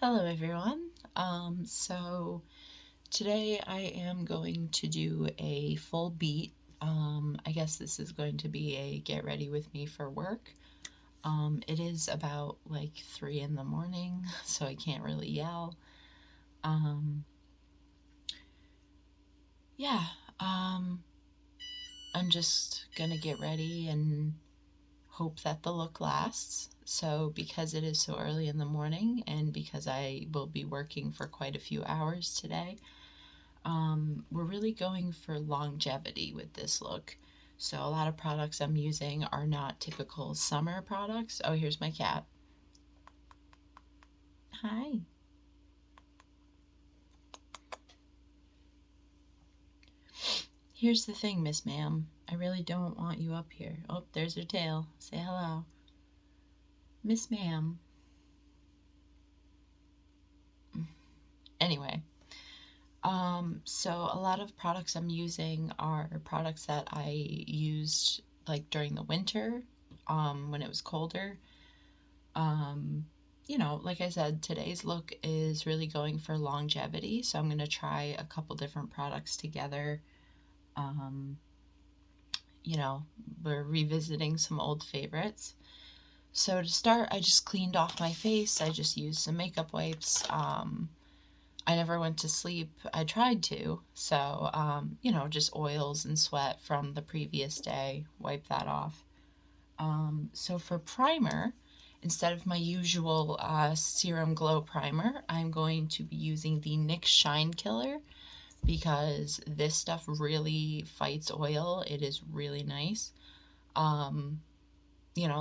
Hello everyone. So today I am going to do a full beat. I guess this is going to be a get ready with me for work. It is about like 3 in the morning, so I can't really yell. Yeah, I'm just gonna get ready and hope that the look lasts. So because it is so early in the morning and because I will be working for quite a few hours today, we're really going for longevity with this look. So a lot of products I'm using are not typical summer products. Oh, here's my cat. Hi. Here's the thing, Miss Ma'am. I really don't want you up here. Oh, there's her tail. Say hello. Miss Ma'am. Anyway, so a lot of products I'm using are products that I used like during the winter, when it was colder. Like I said, today's look is really going for longevity, so I'm going to try a couple different products together. Um, we're revisiting some old favorites. So to start, I just cleaned off my face. I just used some makeup wipes. I never went to sleep. I tried to. So, just oils and sweat from the previous day. Wipe that off. So for primer, instead of my usual Serum Glow Primer, I'm going to be using the NYX Shine Killer because this stuff really fights oil. It is really nice.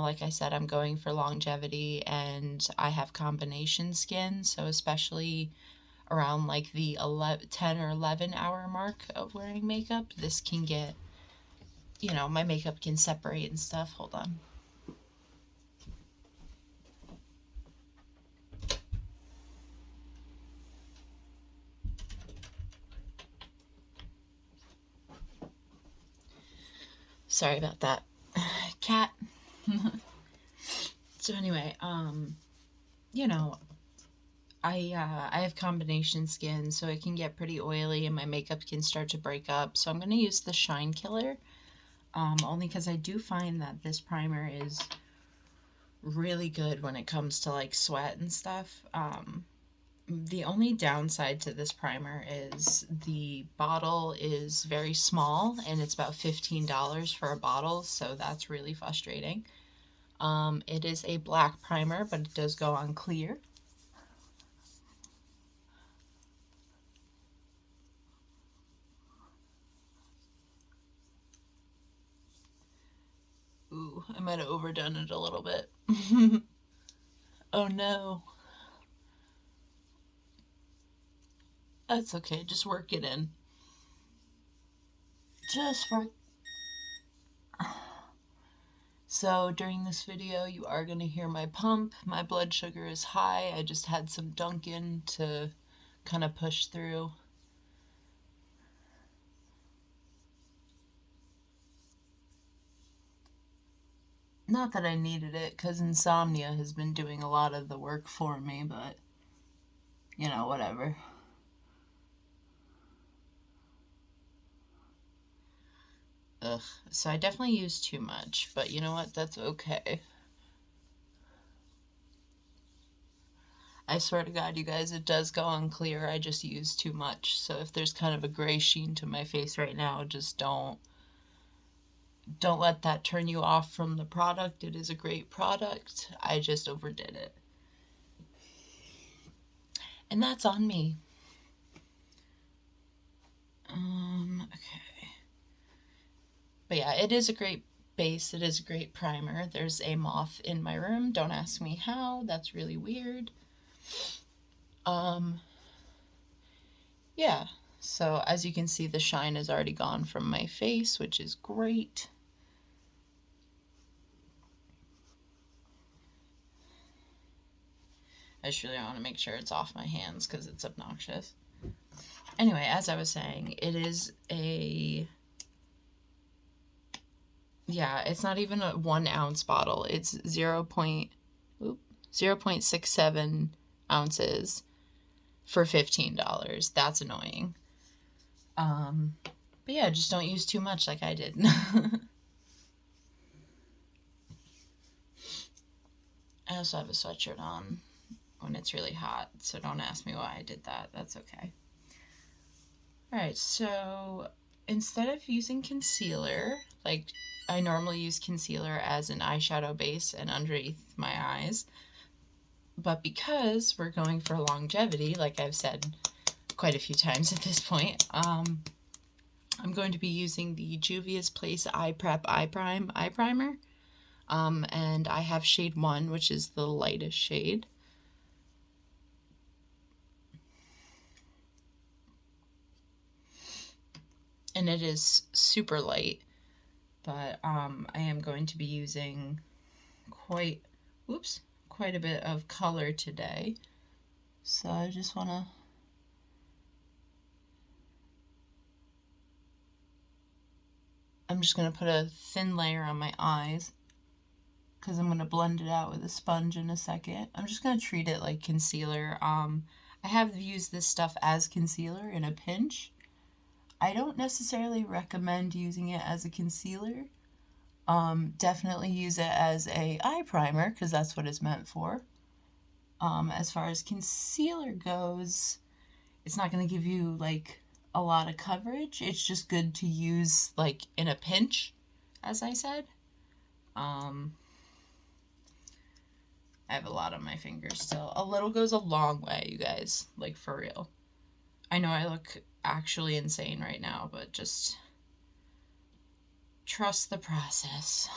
Like I said, I'm going for longevity and I have combination skin, so especially around like the 10 or 11 hour mark of wearing makeup, this can get, my makeup can separate and stuff. Hold on. Sorry about that. Cat. So anyway, I have combination skin, so it can get pretty oily and my makeup can start to break up. So I'm going to use the Shine Killer, only because I do find that this primer is really good when it comes to like sweat and stuff. The only downside to this primer is the bottle is very small and it's about $15 for a bottle, so that's really frustrating. It is a black primer, but it does go on clear. Ooh, I might have overdone it a little bit. Oh no. That's okay, just work it in. Just work. So during this video, you are going to hear my pump. My blood sugar is high. I just had some Dunkin' to kind of push through. Not that I needed it, because insomnia has been doing a lot of the work for me, but, whatever. Ugh, so I definitely used too much, but you know what, that's okay. I swear to God, you guys, it does go on clear. I just used too much. So if there's kind of a gray sheen to my face right now, just don't let that turn you off from the product. It is a great product. I just overdid it. And that's on me. Okay. But yeah, it is a great base. It is a great primer. There's a moth in my room. Don't ask me how. That's really weird. Yeah. So as you can see, the shine is already gone from my face, which is great. I just really want to make sure it's off my hands because it's obnoxious. Anyway, as I was saying, it is it's not even a 1 ounce bottle. It's 0.67 ounces for $15. That's annoying. But yeah, just don't use too much like I did. I also have a sweatshirt on when it's really hot, so don't ask me why I did that. That's okay. Alright, so instead of using concealer, like I normally use concealer as an eyeshadow base and underneath my eyes, but because we're going for longevity, like I've said quite a few times at this point, I'm going to be using the Juvia's Place Eye Prep Eye Primer. And I have shade 1, which is the lightest shade. And it is super light, but I am going to be using quite a bit of color today. So I just want to I'm just going to put a thin layer on my eyes because I'm going to blend it out with a sponge in a second. I'm just going to treat it like concealer. I have used this stuff as concealer in a pinch. I don't necessarily recommend using it as a concealer. Definitely use it as a eye primer because that's what it's meant for. As far as concealer goes, it's not going to give you like a lot of coverage. It's just good to use like in a pinch, as I said. I have a lot on my fingers still. A little goes a long way, you guys, like for real. I know I look actually insane right now, but just trust the process.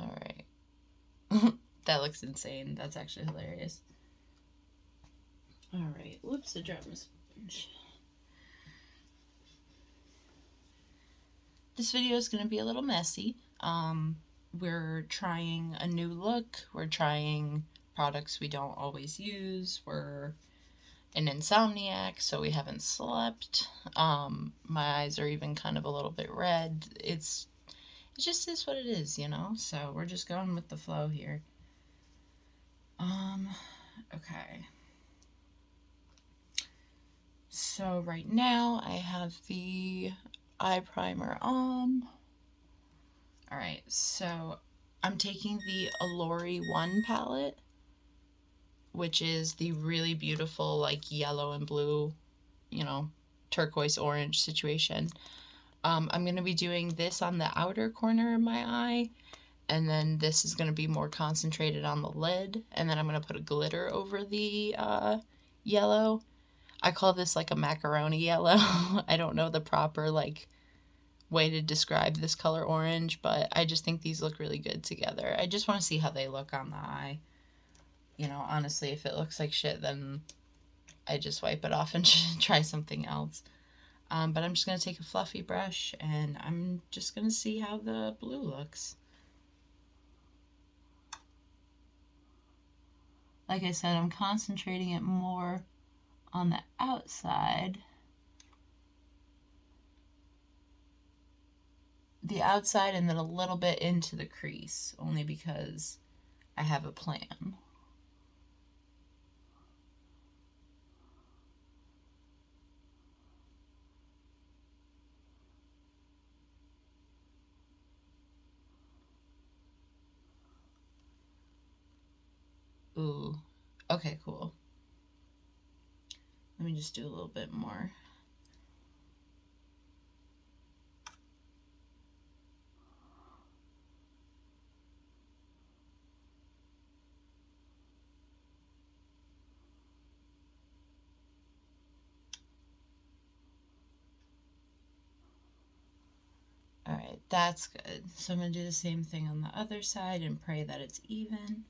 Alright. That looks insane. That's actually hilarious. Alright. Whoops, I dropped my sponge. This video is going to be a little messy. We're trying a new look. We're trying products we don't always use. We're an insomniac, so we haven't slept. My eyes are even kind of a little bit red. It just is what it is, you know? So we're just going with the flow here. Okay. So right now I have the eye primer on. Alright, so I'm taking the Allure 1 palette, which is the really beautiful like yellow and blue, you know, turquoise orange situation. I'm going to be doing this on the outer corner of my eye, and then this is going to be more concentrated on the lid, and then I'm going to put a glitter over the yellow. I call this like a macaroni yellow. I don't know the proper like way to describe this color orange, but I just think these look really good together. I just want to see how they look on the eye. You know, honestly, if it looks like shit, then I just wipe it off and try something else. But I'm just going to take a fluffy brush and I'm just going to see how the blue looks. Like I said, I'm concentrating it more on the outside. The outside and then a little bit into the crease, only because I have a plan. Ooh, okay, cool. Let me just do a little bit more. That's good. So I'm going to do the same thing on the other side and pray that it's even.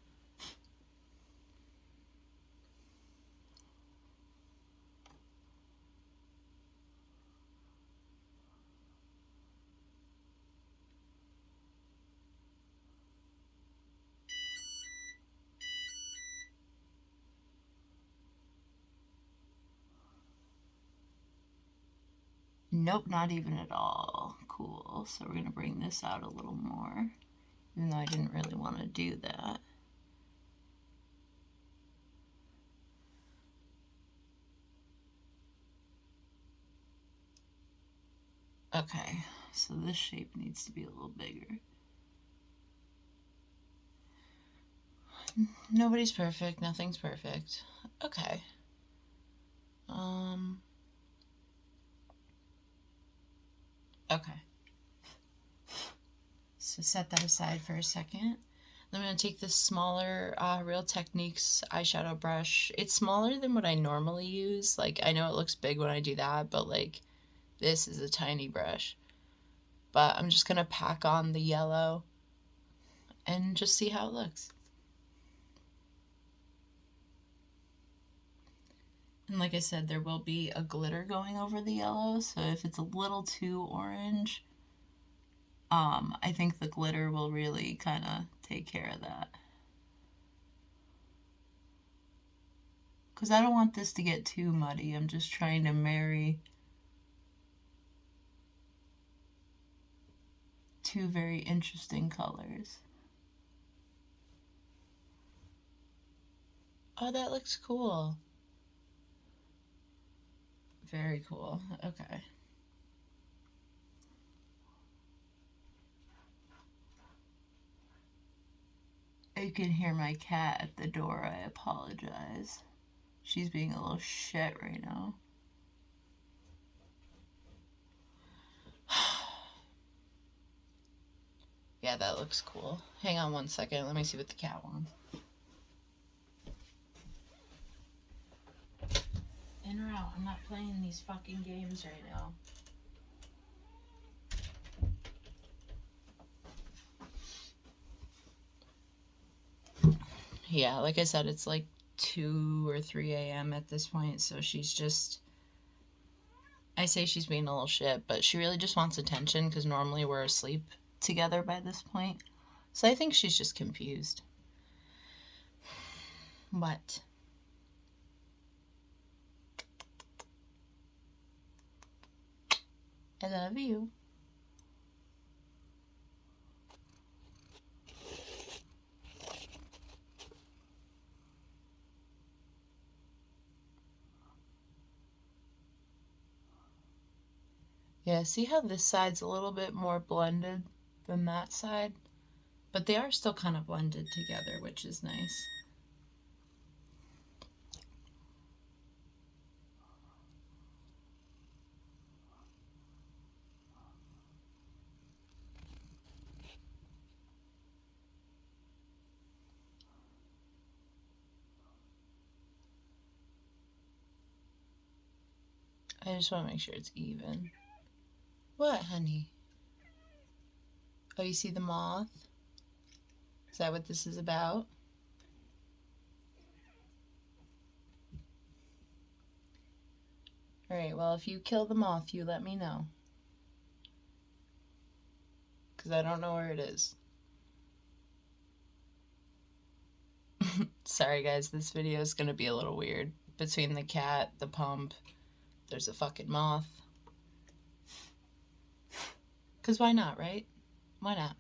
Nope, not even at all. Cool. So we're going to bring this out a little more, even though I didn't really want to do that. Okay, so this shape needs to be a little bigger. Nobody's perfect, nothing's perfect. Okay. Okay. So set that aside for a second. I'm going to take this smaller Real Techniques eyeshadow brush. It's smaller than what I normally use. Like, I know it looks big when I do that, but like, this is a tiny brush. But I'm just going to pack on the yellow and just see how it looks. And like I said, there will be a glitter going over the yellow, so if it's a little too orange, I think the glitter will really kind of take care of that. Because I don't want this to get too muddy. I'm just trying to marry two very interesting colors. Oh, that looks cool. Very cool. Okay. You can hear my cat at the door. I apologize. She's being a little shit right now. Yeah, that looks cool. Hang on one second. Let me see what the cat wants. In or out? I'm not playing these fucking games right now. Yeah, like I said, it's like 2 or 3 a.m. at this point, so she's just... I say she's being a little shit, but she really just wants attention because normally we're asleep together by this point. So I think she's just confused. What? I love you. Yeah, see how this side's a little bit more blended than that side? But they are still kind of blended together, which is nice. I just want to make sure it's even. What, honey? Oh, you see the moth? Is that what this is about? Alright, well, if you kill the moth, you let me know. Because I don't know where it is. Sorry, guys, this video is going to be a little weird. Between the cat, the pump, there's a fucking moth. Because why not, right? Why not?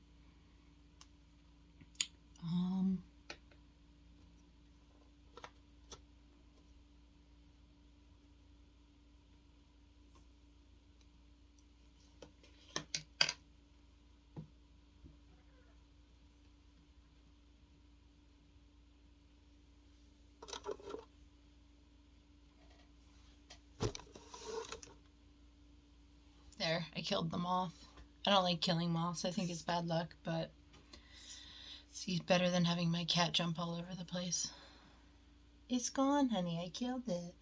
There, I killed the moth. I don't like killing moths. I think it's bad luck, but it's better than having my cat jump all over the place. It's gone, honey. I killed it.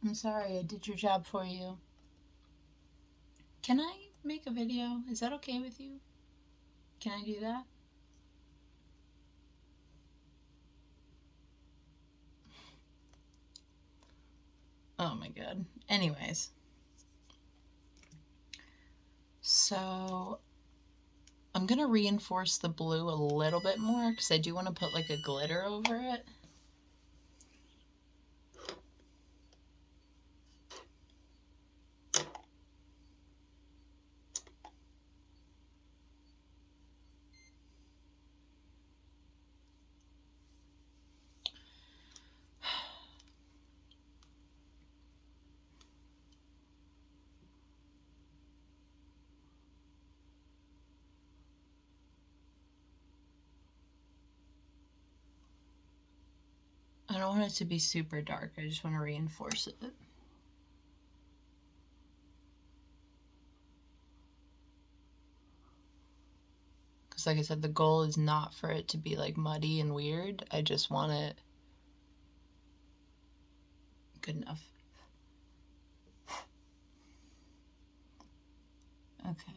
I'm sorry. I did your job for you. Can I make a video. Is that okay with you? Can I do that? Oh my god. Anyways. So I'm going to reinforce the blue a little bit more because I do want to put like a glitter over it. I don't want it to be super dark. I just want to reinforce it. Because like I said, the goal is not for it to be like muddy and weird. I just want it good enough. Okay.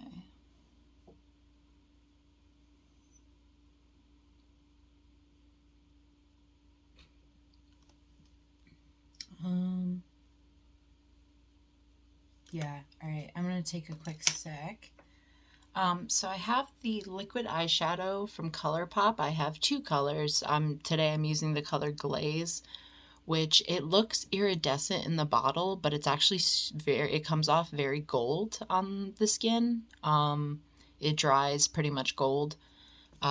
Yeah, alright, I'm gonna take a quick sec. So I have the liquid eyeshadow from ColourPop. I have two colors. Today I'm using the color Glaze, which it looks iridescent in the bottle, but it's actually it comes off very gold on the skin. It dries pretty much gold,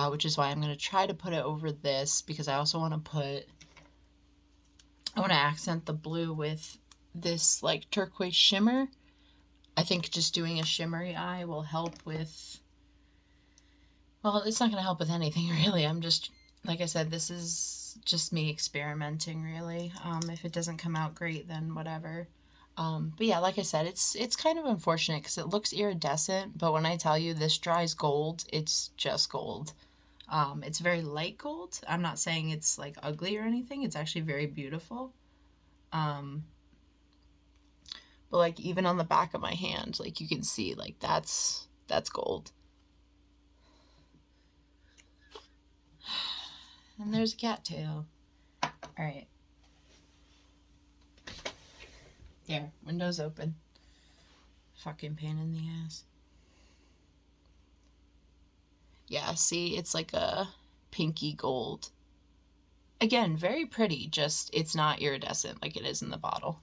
which is why I'm going to try to put it over this, because I also want to accent the blue with this like turquoise shimmer. I think just doing a shimmery eye will help with, well, it's not going to help with anything really. I'm just, like I said, this is just me experimenting really. If it doesn't come out great, then whatever. But yeah, like I said, it's kind of unfortunate because it looks iridescent, but when I tell you this dries gold, it's just gold. It's very light gold. I'm not saying it's like ugly or anything. It's actually very beautiful. But like even on the back of my hand, like you can see like that's gold. And there's a cattail. Alright. There, window's open. Fucking pain in the ass. Yeah, see, it's like a pinky gold. Again, very pretty, just it's not iridescent like it is in the bottle.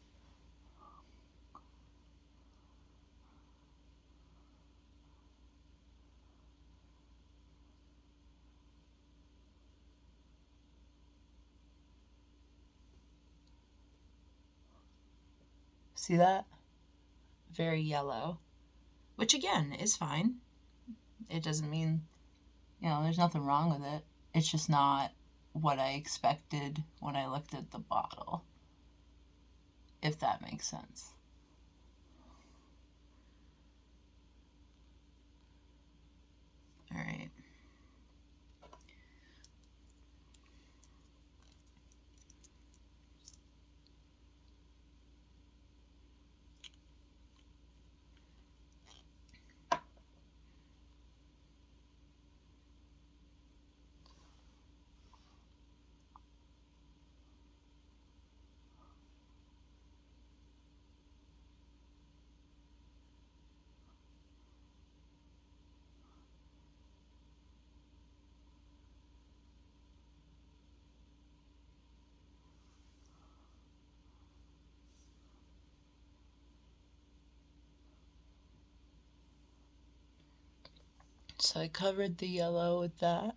See that? Very yellow. Which again is fine. It doesn't mean, there's nothing wrong with it. It's just not what I expected when I looked at the bottle. If that makes sense. Alright. So I covered the yellow with that.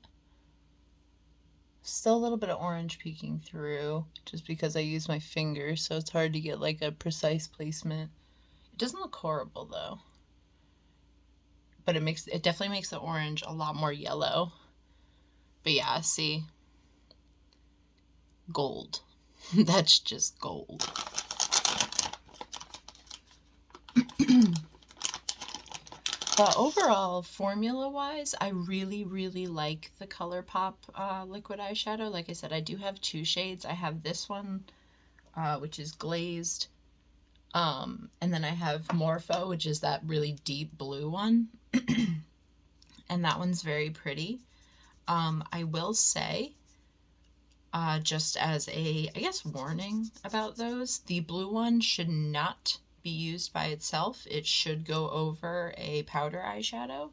Still a little bit of orange peeking through, just because I use my fingers, so it's hard to get like a precise placement. It doesn't look horrible though. But it definitely makes the orange a lot more yellow. But yeah, see? Gold. That's just gold. But overall, formula-wise, I really, really like the ColourPop liquid eyeshadow. Like I said, I do have two shades. I have this one, which is glazed. And then I have Morpho, which is that really deep blue one. And that one's very pretty. I will say, just as a, I guess, warning about those, the blue one should not be used by itself. It should go over a powder eyeshadow.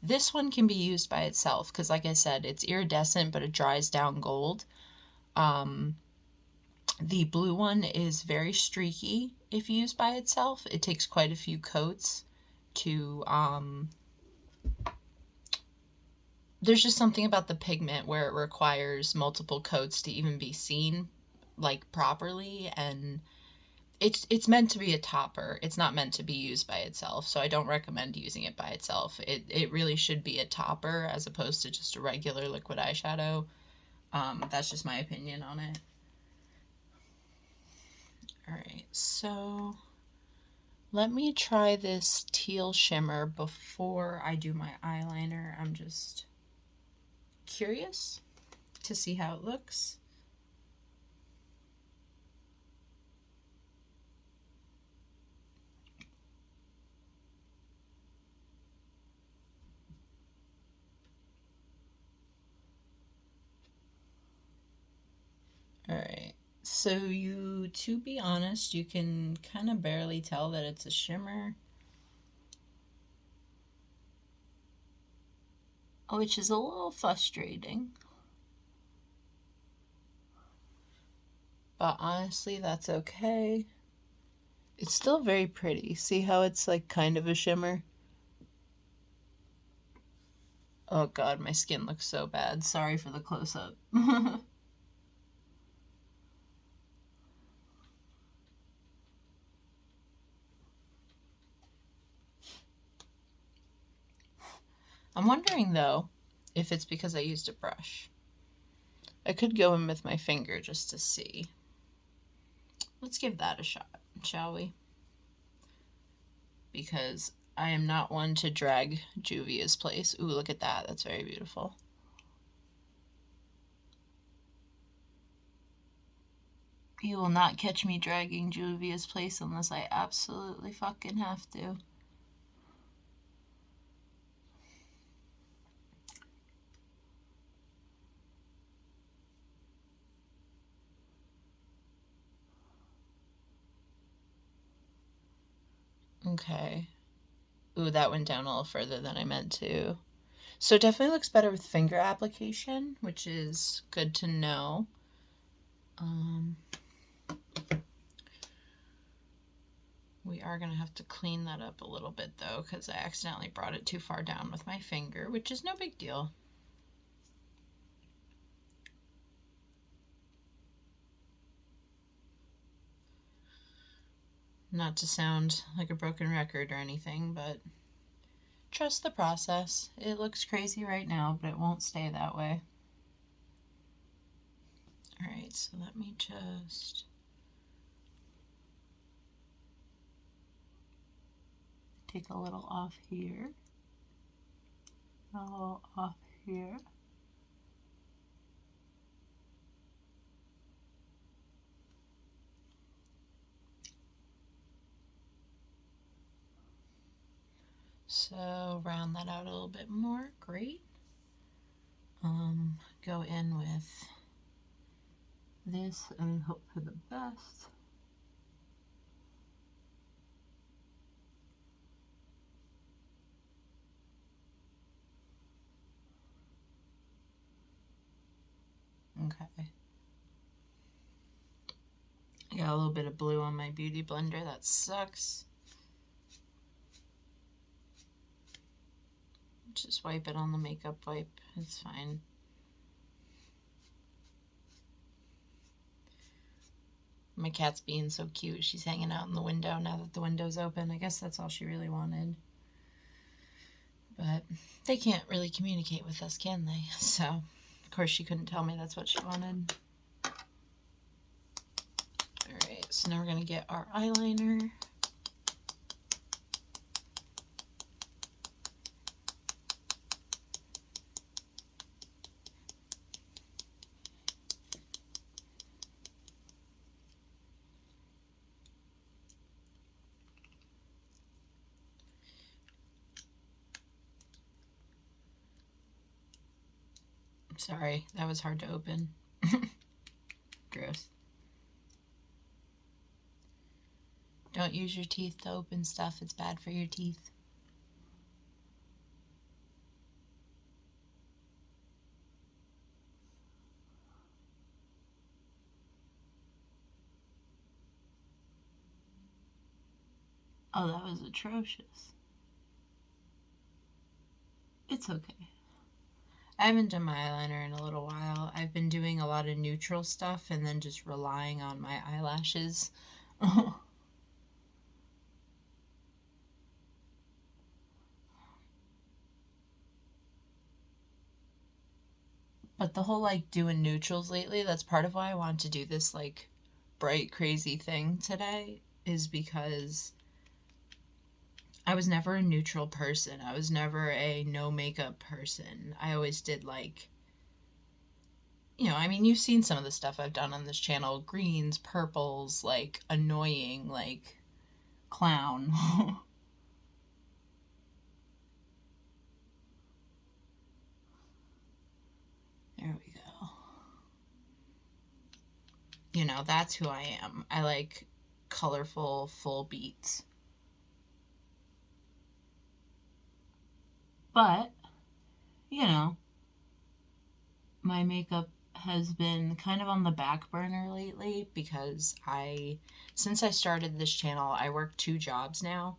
This one can be used by itself because, like I said, it's iridescent, but it dries down gold. The blue one is very streaky if used by itself. It takes quite a few coats to, there's just something about the pigment where it requires multiple coats to even be seen, like, properly, and it's meant to be a topper. It's not meant to be used by itself, so I don't recommend using it by itself. It really should be a topper as opposed to just a regular liquid eyeshadow. That's just my opinion on it. Alright, so let me try this teal shimmer before I do my eyeliner. I'm just curious to see how it looks. Alright, so to be honest, you can kind of barely tell that it's a shimmer, which is a little frustrating. But honestly, that's okay. It's still very pretty. See how it's like kind of a shimmer? Oh god, my skin looks so bad. Sorry for the close-up. I'm wondering, though, if it's because I used a brush. I could go in with my finger just to see. Let's give that a shot, shall we? Because I am not one to drag Juvia's Place. Ooh, look at that. That's very beautiful. You will not catch me dragging Juvia's Place unless I absolutely fucking have to. Okay. Ooh, that went down a little further than I meant to. So it definitely looks better with finger application, which is good to know. We are going to have to clean that up a little bit, though, because I accidentally brought it too far down with my finger, which is no big deal. Not to sound like a broken record or anything, but trust the process. It looks crazy right now, but it won't stay that way. Alright, so let me just take a little off here, a little off here. So round that out a little bit more. Great. Go in with this and hope for the best. Okay. I got a little bit of blue on my beauty blender. That sucks. Just wipe it on the makeup wipe. It's fine. My cat's being so cute. She's hanging out in the window now that the window's open. I guess that's all she really wanted. But they can't really communicate with us, can they? So, of course, she couldn't tell me that's what she wanted. Alright, so now we're going to get our eyeliner. Sorry, that was hard to open. Gross. Don't use your teeth to open stuff. It's bad for your teeth. Oh, that was atrocious. It's okay. I haven't done my eyeliner in a little while. I've been doing a lot of neutral stuff and then just relying on my eyelashes. But the whole like doing neutrals lately, that's part of why I want to do this like bright crazy thing today, is because I was never a neutral person. I was never a no makeup person. I always did like, I mean, you've seen some of the stuff I've done on this channel, greens, purples, like annoying, like clown. There we go. That's who I am. I like colorful, full beats. But, my makeup has been kind of on the back burner lately because since I started this channel, I work 2 jobs now.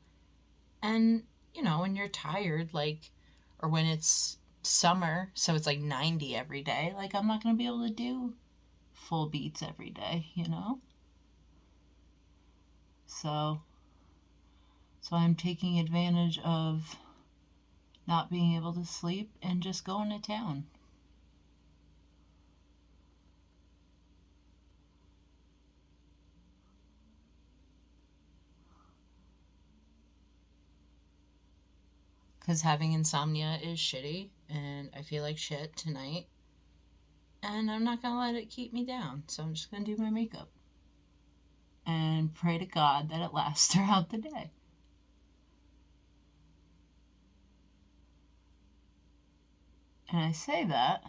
And, when you're tired, like, or when it's summer, so it's like 90 every day, like, I'm not going to be able to do full beats every day, So I'm taking advantage of not being able to sleep and just going to town. Because having insomnia is shitty, and I feel like shit tonight. And I'm not going to let it keep me down, so I'm just going to do my makeup. And pray to God that it lasts throughout the day. And I say that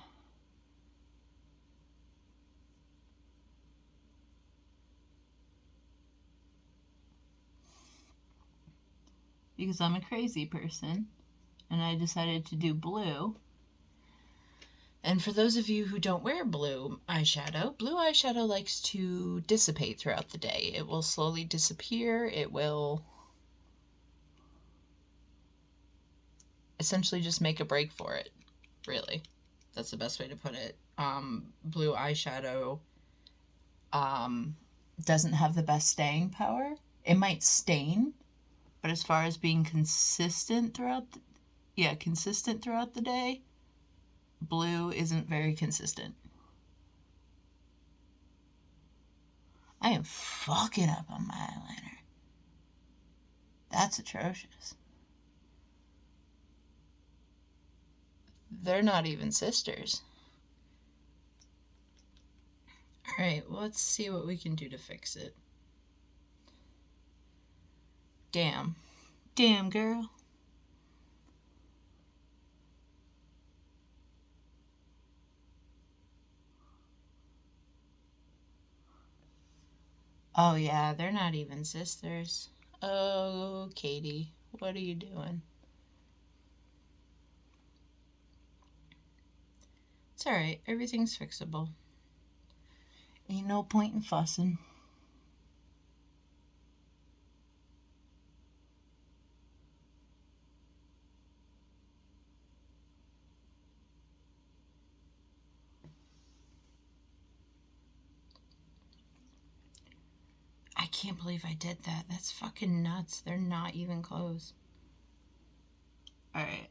because I'm a crazy person, and I decided to do blue. And for those of you who don't wear blue eyeshadow likes to dissipate throughout the day. It will slowly disappear. It will essentially just make a break for it, really. That's the best way to put it. Blue eyeshadow doesn't have the best staying power. It might stain, but as far as being consistent throughout the day, blue isn't very consistent. I am fucking up on my eyeliner. That's atrocious. They're not even sisters. Alright, well, let's see what we can do to fix it. Damn. Damn, girl. Oh, yeah, they're not even sisters. Oh, Katie, what are you doing? It's alright, everything's fixable. Ain't no point in fussing. I can't believe I did that. That's fucking nuts. They're not even close. Alright.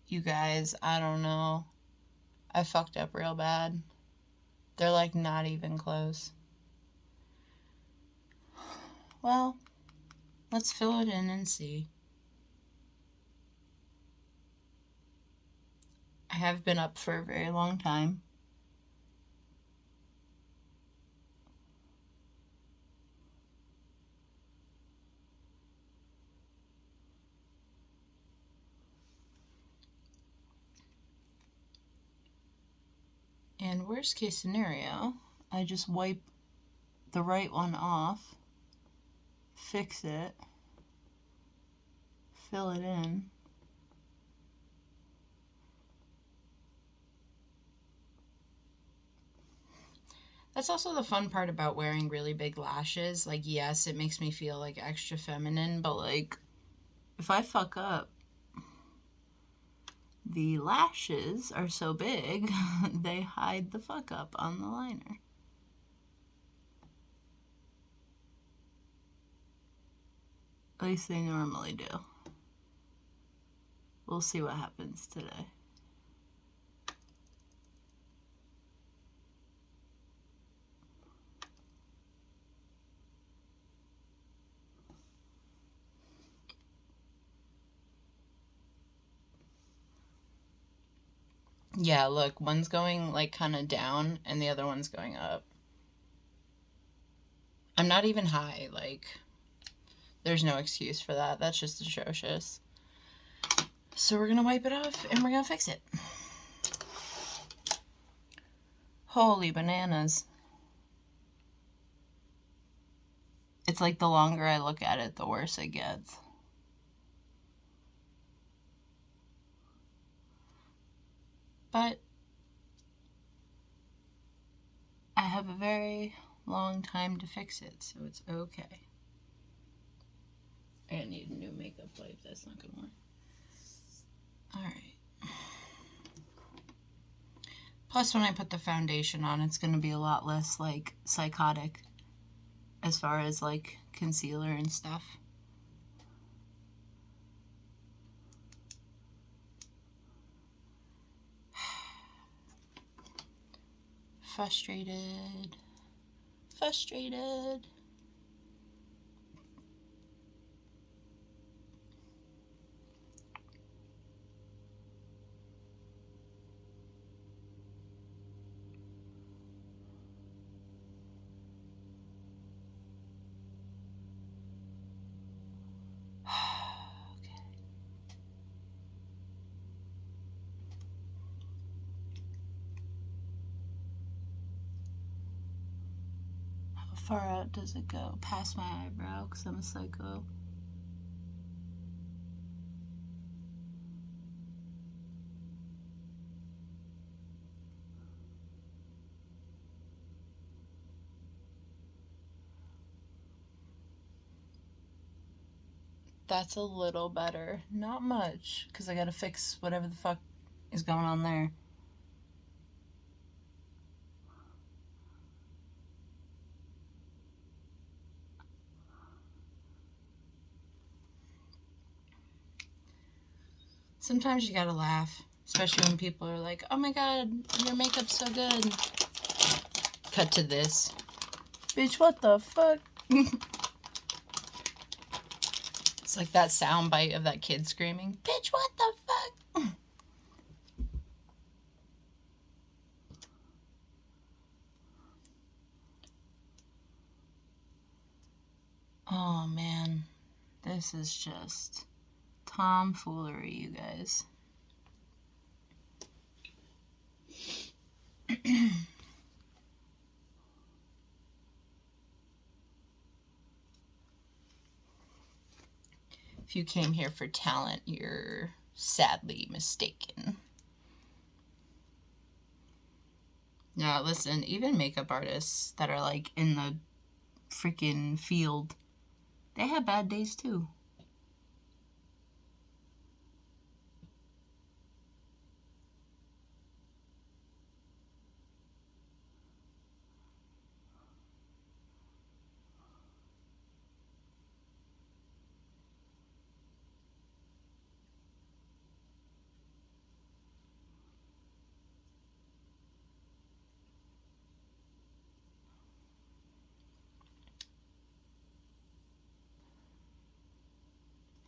You guys, I don't know. I fucked up real bad. They're like not even close. Well, let's fill it in and see. I have been up for a very long time. And worst case scenario, I just wipe the right one off, fix it, fill it in. That's also the fun part about wearing really big lashes. Like, yes, it makes me feel like extra feminine, but like, if I fuck up, the lashes are so big, they hide the fuck up on the liner. At least they normally do. We'll see what happens today. Yeah, look, one's going like kind of down and the other one's going up. I'm not even high, like, there's no excuse for that. That's just atrocious. So we're gonna wipe it off and we're gonna fix it. Holy bananas. It's like the longer I look at it, the worse it gets. But I have a very long time to fix it, so it's okay. I need a new makeup wipe. That's not gonna work. Alright. Plus, when I put the foundation on, it's gonna be a lot less, like, psychotic as far as, like, concealer and stuff. Frustrated. Frustrated. Okay. How far out does it go? Past my eyebrow, because I'm a psycho. That's a little better. Not much, because I gotta fix whatever the fuck is going on there. Sometimes you gotta laugh, especially when people are like, oh my god, your makeup's so good. Cut to this. Bitch, what the fuck? It's like that sound bite of that kid screaming, bitch, what the fuck? Oh man, this is just tomfoolery, you guys. If you came here for talent, you're sadly mistaken. Now, listen, even makeup artists that are like in the freaking field, they have bad days too.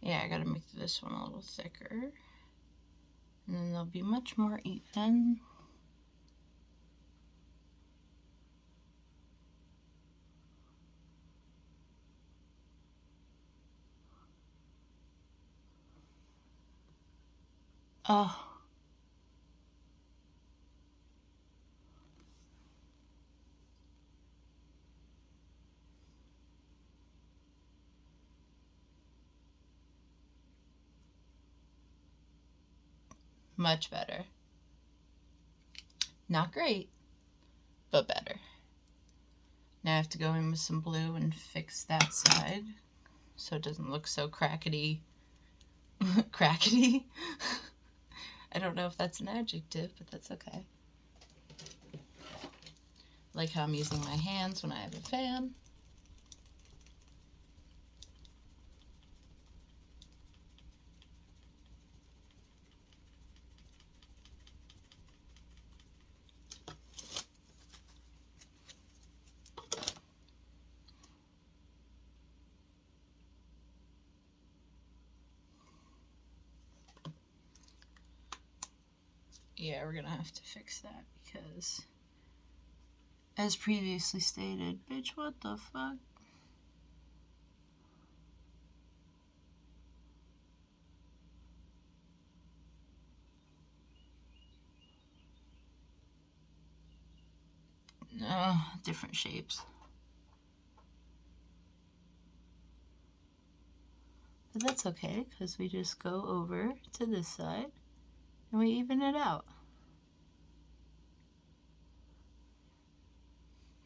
Yeah, I gotta make this one a little thicker. And then they'll be much more even. Oh. Much better. Not great, but better. Now I have to go in with some blue and fix that side so it doesn't look so crackety. Crackety? I don't know if that's an adjective, but that's okay. Like how I'm using my hands when I have a fan. Yeah, we're gonna have to fix that because, as previously stated, bitch, what the fuck? Different shapes. But that's okay, because we just go over to this side and we even it out.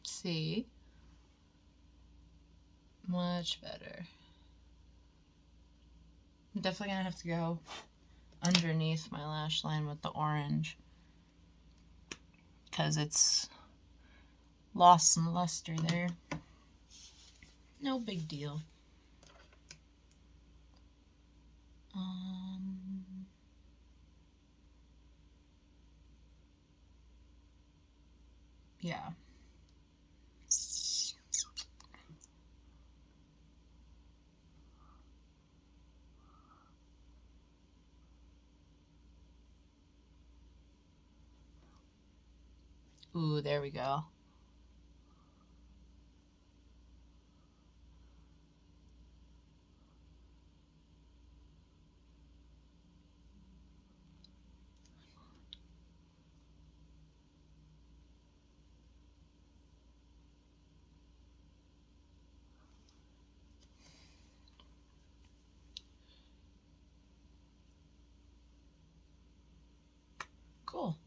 See? Much better. I'm definitely gonna have to go underneath my lash line with the orange because it's lost some luster there. No big deal. Yeah. Ooh, there we go. Cool.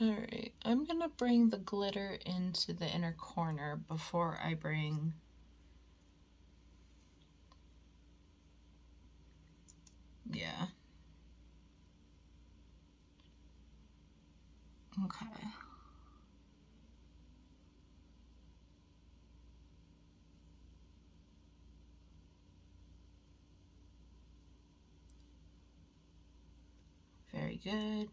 Alright, I'm gonna bring the glitter into the inner corner before I bring yeah. Okay. Very good.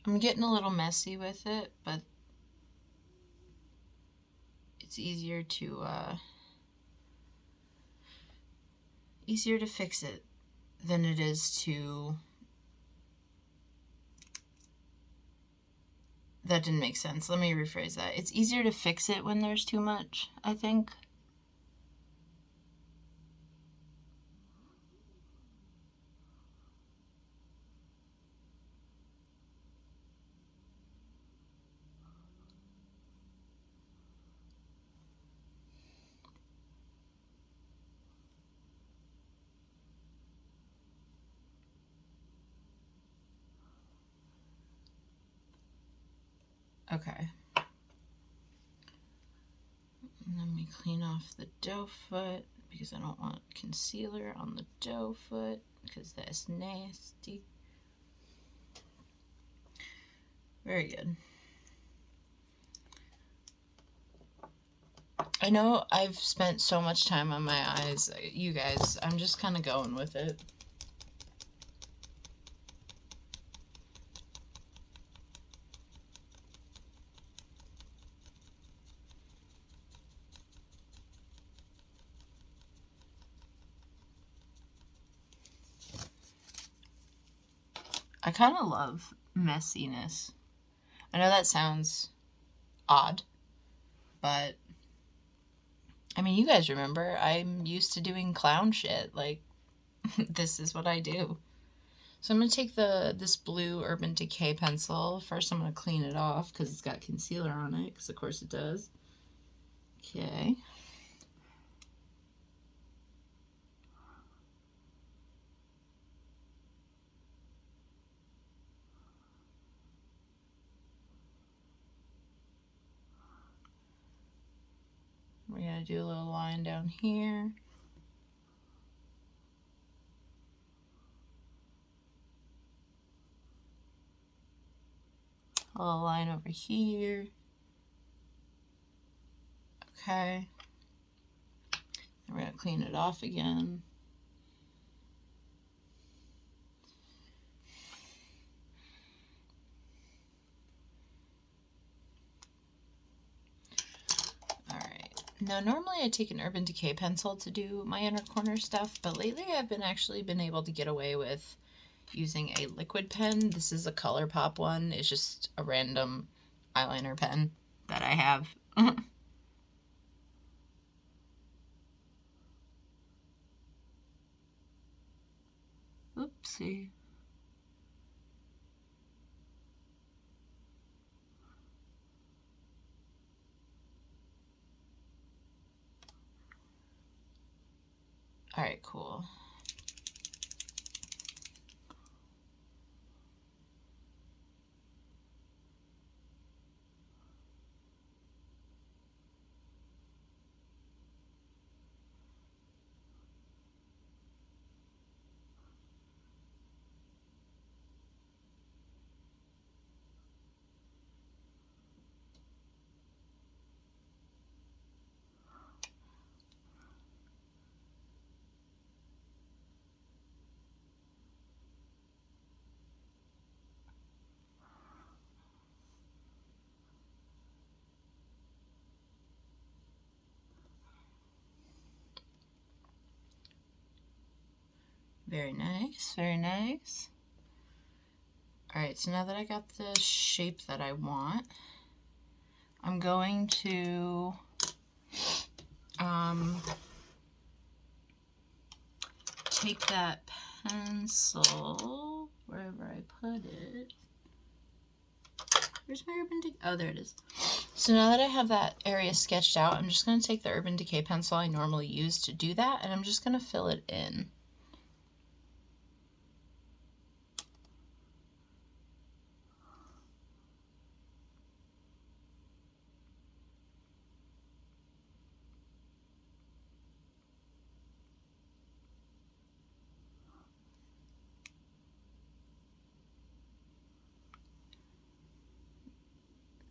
I'm getting a little messy with it, but it's easier to fix it than it is to... That didn't make sense. Let me rephrase that. It's easier to fix it when there's too much, I think. Okay. Let me clean off the doe foot because I don't want concealer on the doe foot because that's nasty. Very good. I know I've spent so much time on my eyes. You guys, I'm just kind of going with it. I kind of love messiness. I know that sounds odd, but I mean, you guys remember, I'm used to doing clown shit. Like, this is what I do. So I'm going to take this blue Urban Decay pencil. First, I'm going to clean it off because it's got concealer on it, because of course it does. Okay. We're going to do a little line down here. A little line over here. Okay. And we're going to clean it off again. Alright. Now, normally I take an Urban Decay pencil to do my inner corner stuff, but lately I've actually been able to get away with using a liquid pen. This is a ColourPop one. It's just a random eyeliner pen that I have. Oopsie. Alright, cool. Very nice, very nice. Alright, so now that I got the shape that I want, I'm going to take that pencil, wherever I put it. Where's my Urban Decay? Oh, there it is. So now that I have that area sketched out, I'm just going to take the Urban Decay pencil I normally use to do that, and I'm just going to fill it in.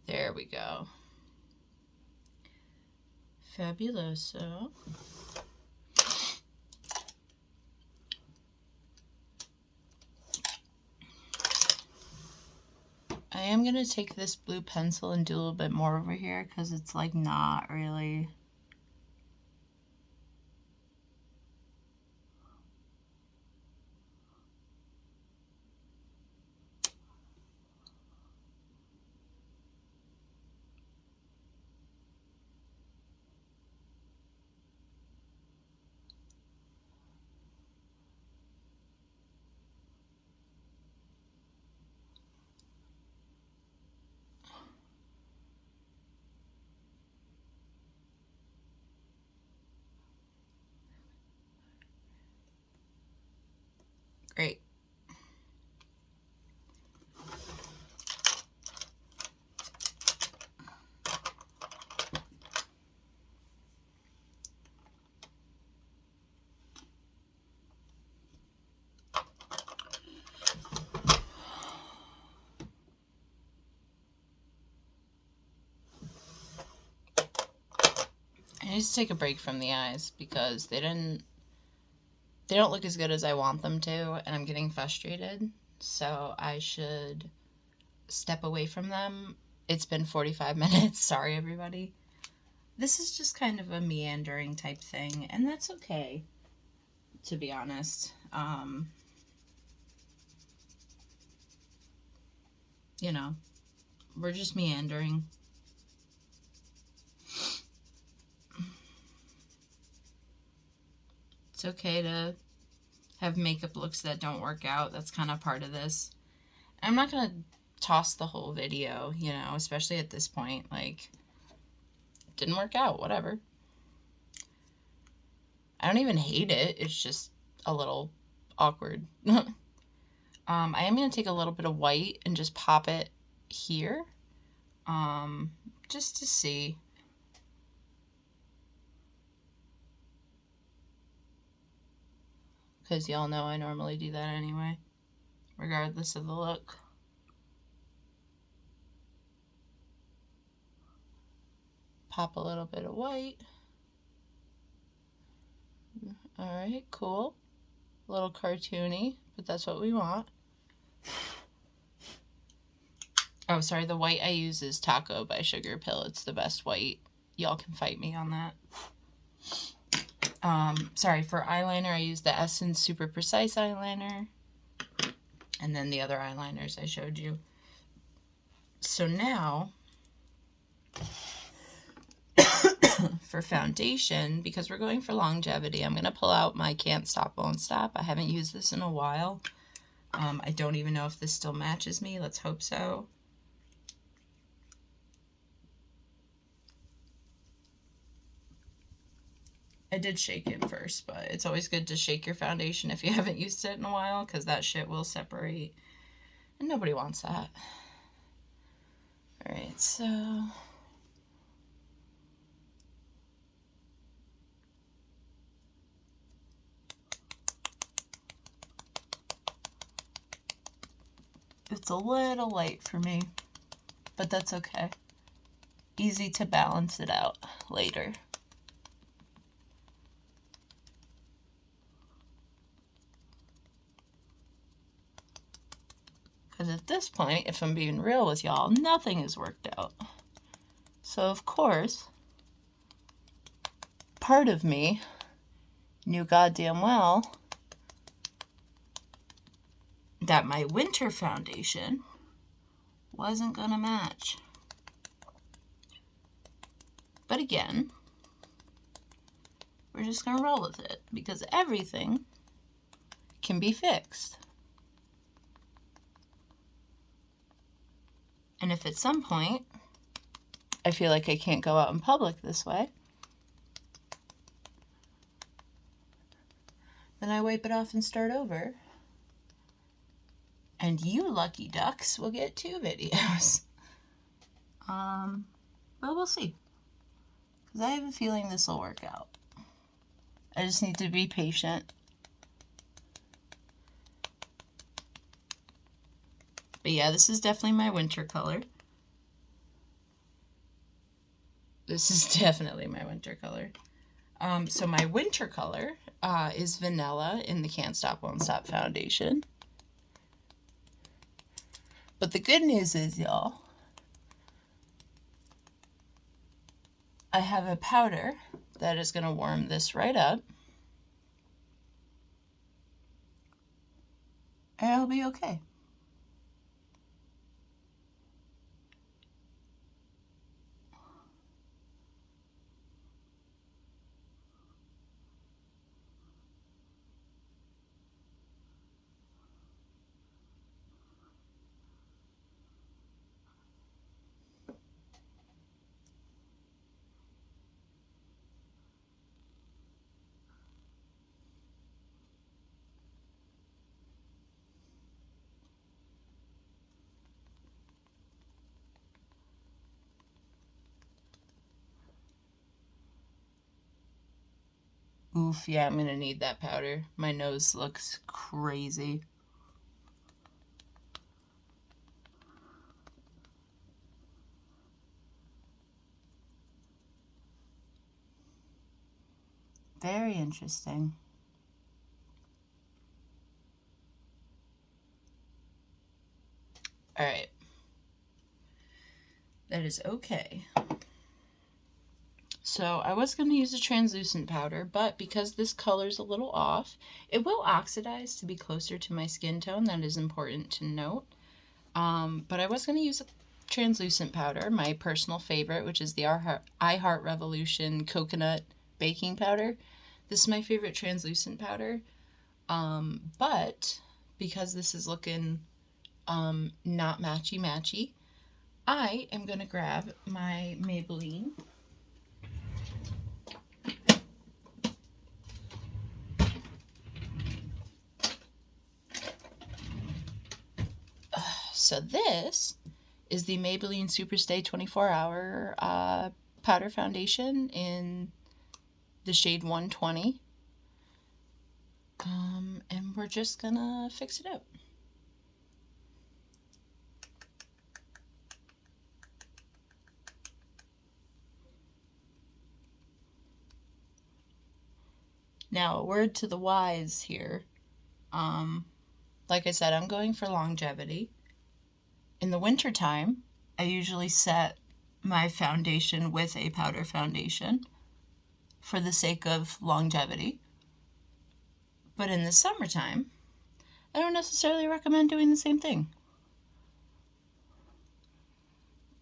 There we go. Fabuloso. I am going to take this blue pencil and do a little bit more over here because it's like not really... Great. I need to take a break from the eyes because they don't look as good as I want them to, and I'm getting frustrated. So I should step away from them. It's been 45 minutes. Sorry, everybody. This is just kind of a meandering type thing, and that's okay, to be honest. you know, we're just meandering. It's okay to have makeup looks that don't work out. That's kind of part of this. I'm not going to toss the whole video, you know, especially at this point. Like, didn't work out, whatever. I don't even hate it. It's just a little awkward. I am going to take a little bit of white and just pop it here, just to see. Because y'all know I normally do that anyway, regardless of the look. Pop a little bit of white. Alright, cool. A little cartoony, but that's what we want. Oh, sorry, the white I use is Taco by Sugar Pill. It's the best white. Y'all can fight me on that. Sorry, for eyeliner, I use the Essence Super Precise eyeliner. And then the other eyeliners I showed you. So now, for foundation, because we're going for longevity, I'm going to pull out my Can't Stop, Won't Stop. I haven't used this in a while. I don't even know if this still matches me. Let's hope so. I did shake it first, but it's always good to shake your foundation if you haven't used it in a while, because that shit will separate, and nobody wants that. Alright, so it's a little light for me, but that's okay. Easy to balance it out later. Because at this point, if I'm being real with y'all, nothing has worked out. So of course, part of me knew goddamn well that my winter foundation wasn't gonna match. But again, we're just gonna roll with it, because everything can be fixed. And if at some point I feel like I can't go out in public this way, then I wipe it off and start over. And you lucky ducks will get 2 videos. But we'll see. Because I have a feeling this will work out. I just need to be patient. But yeah, this is definitely my winter color. This is definitely my winter color. So my winter color is vanilla in the Can't Stop, Won't Stop foundation. But the good news is, y'all, I have a powder that is going to warm this right up. And it'll be okay. Oof, yeah, I'm going to need that powder. My nose looks crazy. Very interesting. Alright. That is okay. So I was going to use a translucent powder, but because this color's a little off, it will oxidize to be closer to my skin tone. That is important to note. But I was going to use a translucent powder, my personal favorite, which is the I Heart Revolution Coconut Baking Powder. This is my favorite translucent powder. But because this is looking not matchy-matchy, I am going to grab my Maybelline. So this is the Maybelline Superstay 24-Hour Powder Foundation in the shade 120. And we're just gonna fix it out. Now, a word to the wise here. Like I said, I'm going for longevity. In the wintertime, I usually set my foundation with a powder foundation for the sake of longevity. But in the summertime, I don't necessarily recommend doing the same thing.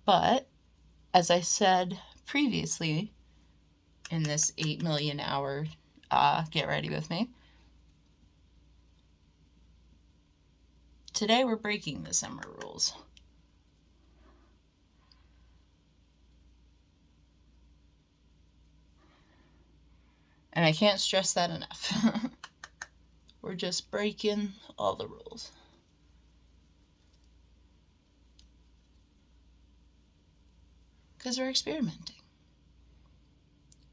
But, as I said previously in this 8 million hour Get Ready With Me, today we're breaking the summer rules. And I can't stress that enough. We're just breaking all the rules. Because we're experimenting.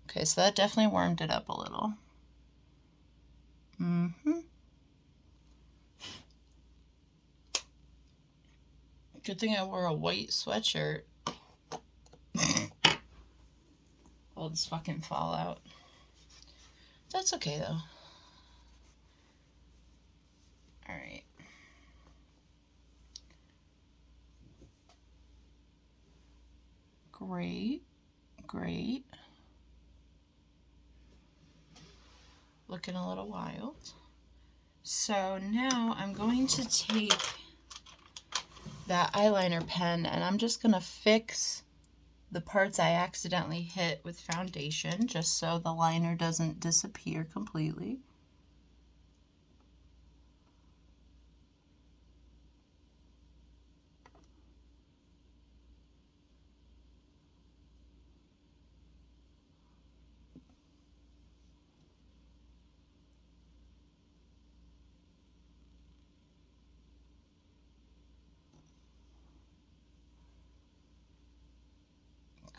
Okay, so that definitely warmed it up a little. Good thing I wore a white sweatshirt. All this fucking fallout. That's okay though. Alright. Great. Great. Looking a little wild. So now I'm going to take that eyeliner pen and I'm just going to fix the parts I accidentally hit with foundation just so the liner doesn't disappear completely.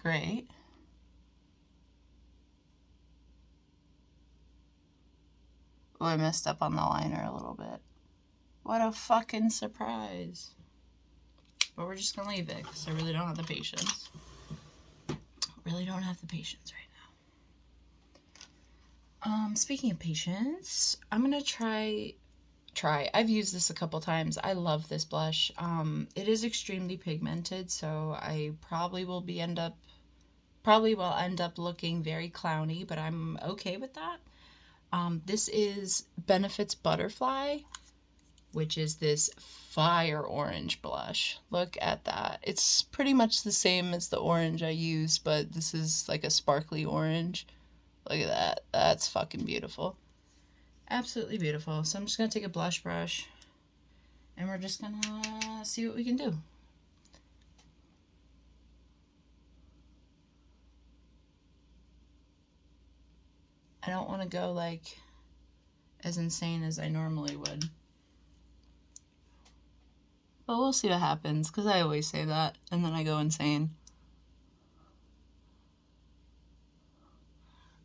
Great. Oh, I messed up on the liner a little bit. What a fucking surprise. But we're just gonna leave it because I really don't have the patience. Really don't have the patience right now. Speaking of patience, I'm gonna try. I've used this a couple times. I love this blush. It is extremely pigmented, so I probably will end up looking very clowny, but I'm okay with that. This is Benefit's Butterfly, which is this fire orange blush. Look at that. It's pretty much the same as the orange I use, but this is like a sparkly orange. Look at that. That's fucking beautiful. Absolutely beautiful. So I'm just going to take a blush brush and we're just going to see what we can do. I don't want to go like as insane as I normally would. But we'll see what happens, because I always say that and then I go insane.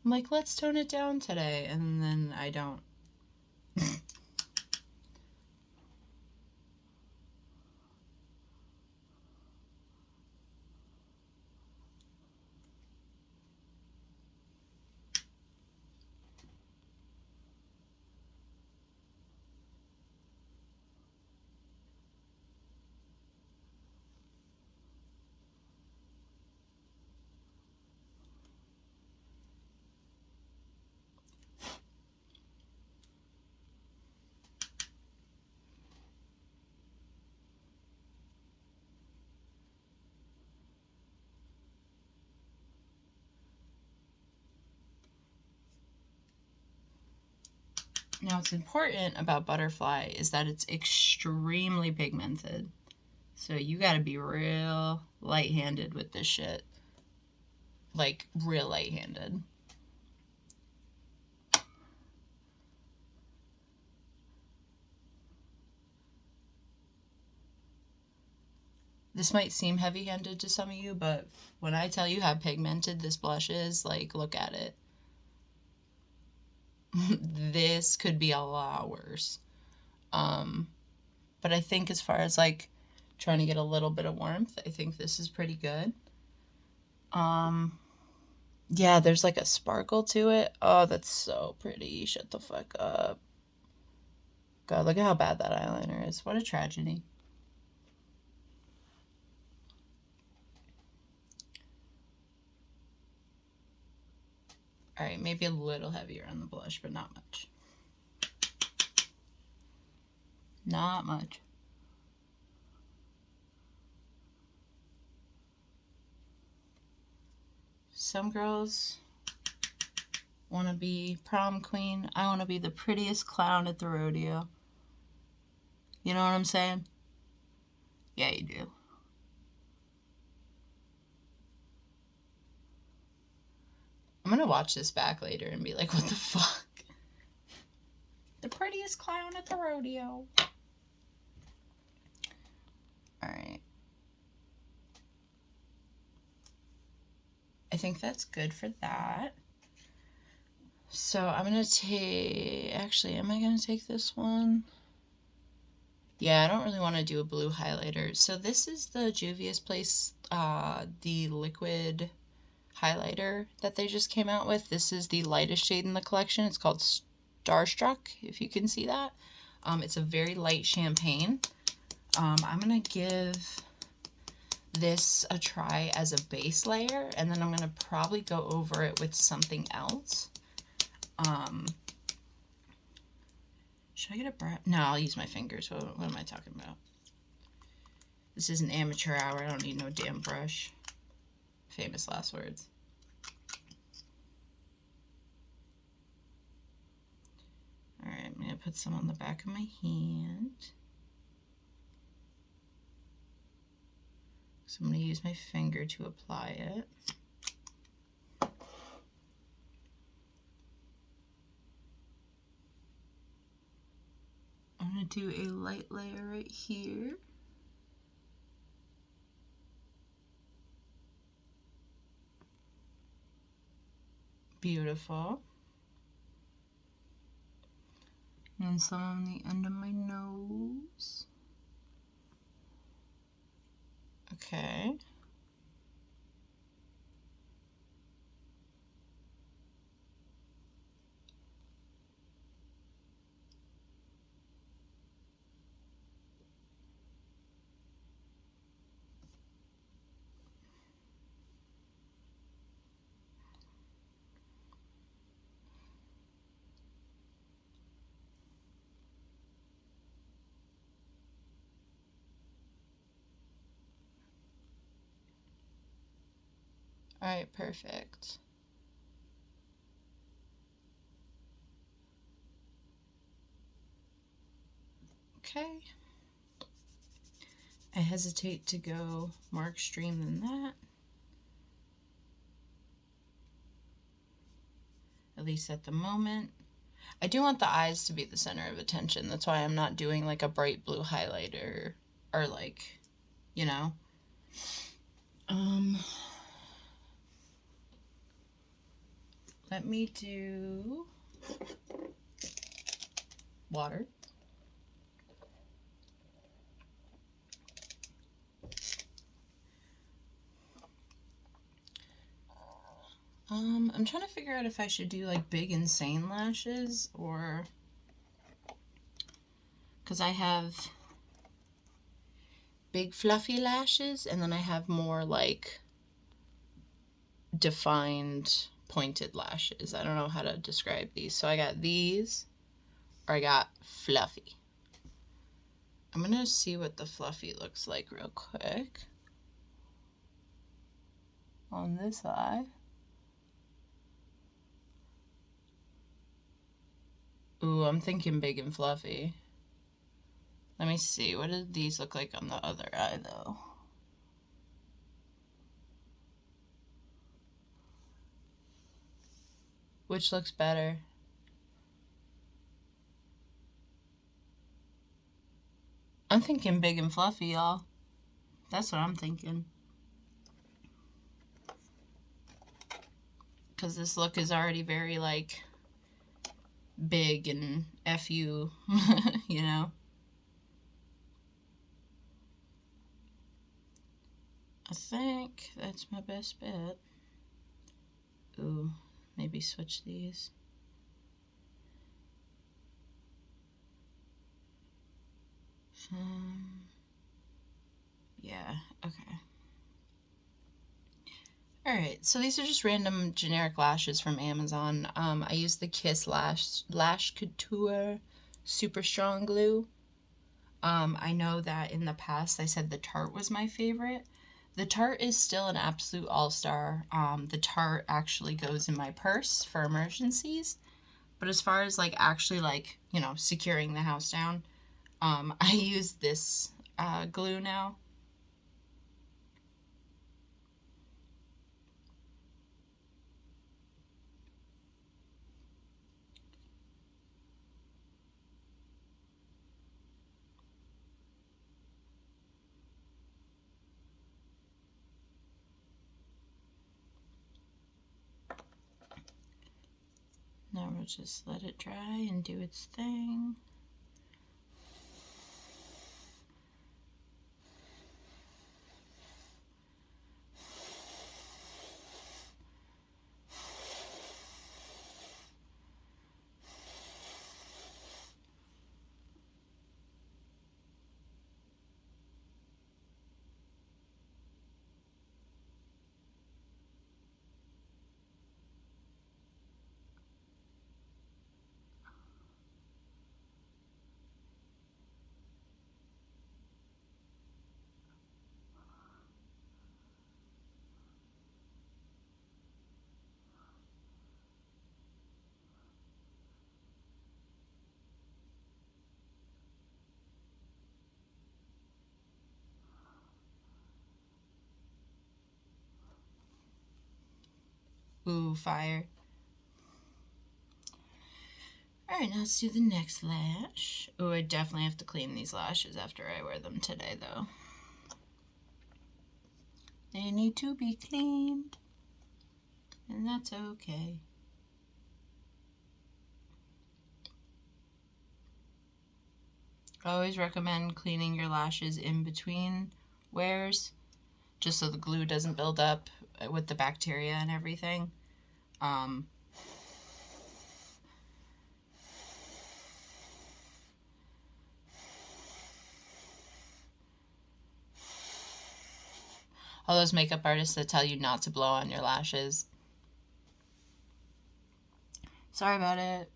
I'm like, let's tone it down today, and then I don't. Now, what's important about Butterfly is that it's extremely pigmented. So you gotta be real light-handed with this shit. Like, real light-handed. This might seem heavy-handed to some of you, but when I tell you how pigmented this blush is, like, look at it. This could be a lot worse. But I think as far as, like, trying to get a little bit of warmth, I think this is pretty good. Yeah, there's, like, a sparkle to it. Oh, that's so pretty. Shut the fuck up. God, look at how bad that eyeliner is. What a tragedy. Alright, maybe a little heavier on the blush, but not much. Not much. Some girls want to be prom queen. I want to be the prettiest clown at the rodeo. You know what I'm saying? Yeah, you do. I'm gonna watch this back later and be like, what the fuck? The prettiest clown at the rodeo. Alright. I think that's good for that. So I'm gonna take... Actually, am I gonna take this one? Yeah, I don't really want to do a blue highlighter. So this is the Juvia's Place, the liquid highlighter that they just came out with. This is the lightest shade in the collection. It's called Starstruck, if you can see that. It's a very light champagne. I'm going to give this a try as a base layer, and then I'm going to probably go over it with something else. Should I get a brush? No, I'll use my fingers. What am I talking about? This is an amateur hour. I don't need no damn brush. Famous last words. Alright, I'm going to put some on the back of my hand. So I'm going to use my finger to apply it. I'm going to do a light layer right here. Beautiful. And some on the end of my nose. Okay. Alright, perfect. Okay. I hesitate to go more extreme than that. At least at the moment. I do want the eyes to be the center of attention. That's why I'm not doing like a bright blue highlighter or like, you know. Let me do water. I'm trying to figure out if I should do like big insane lashes or... Because I have big fluffy lashes and then I have more like defined pointed lashes. I don't know how to describe these. So I got these or I got fluffy. I'm gonna see what the fluffy looks like real quick. On this eye. Ooh, I'm thinking big and fluffy. Let me see. What did these look like on the other eye, though? Which looks better? I'm thinking big and fluffy, y'all. That's what I'm thinking. Because this look is already very, like, big and FU, you know? I think that's my best bet. Ooh, maybe switch these. Yeah, okay. Alright, so these are just random generic lashes from Amazon. I use the Kiss Lash Couture Super Strong Glue. I know that in the past I said the Tarte was my favorite. The Tarte is still an absolute all-star. The Tarte actually goes in my purse for emergencies. But as far as, like, actually, like, you know, securing the house down, I use this glue now. Now we'll just let it dry and do its thing. Ooh, fire. Alright, now let's do the next lash. Ooh, I definitely have to clean these lashes after I wear them today, though. They need to be cleaned, and that's okay. I always recommend cleaning your lashes in between wears, just so the glue doesn't build up with the bacteria and everything. All those makeup artists that tell you not to blow on your lashes. Sorry about it.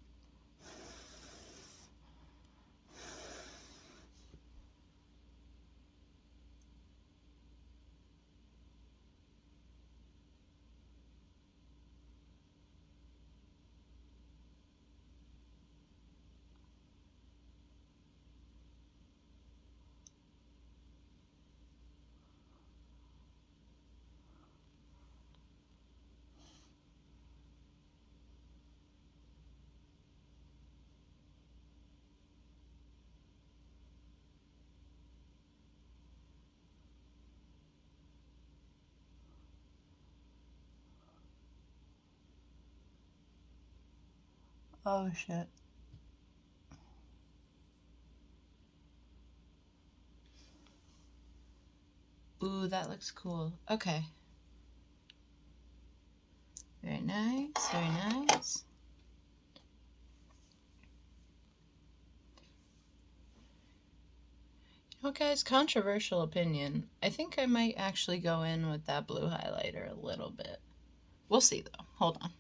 Oh, shit. Ooh, that looks cool. Okay. Very nice, very nice. Well, guys, controversial opinion. I think I might actually go in with that blue highlighter a little bit. We'll see, though. Hold on.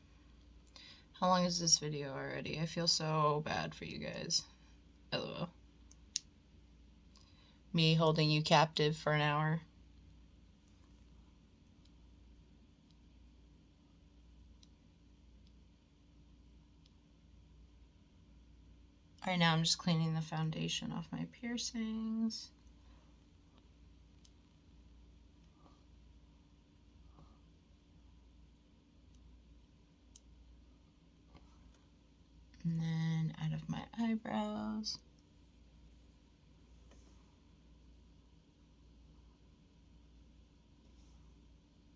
How long is this video already? I feel so bad for you guys. LOL. Me holding you captive for an hour. Right now I'm just cleaning the foundation off my piercings. And then out of my eyebrows.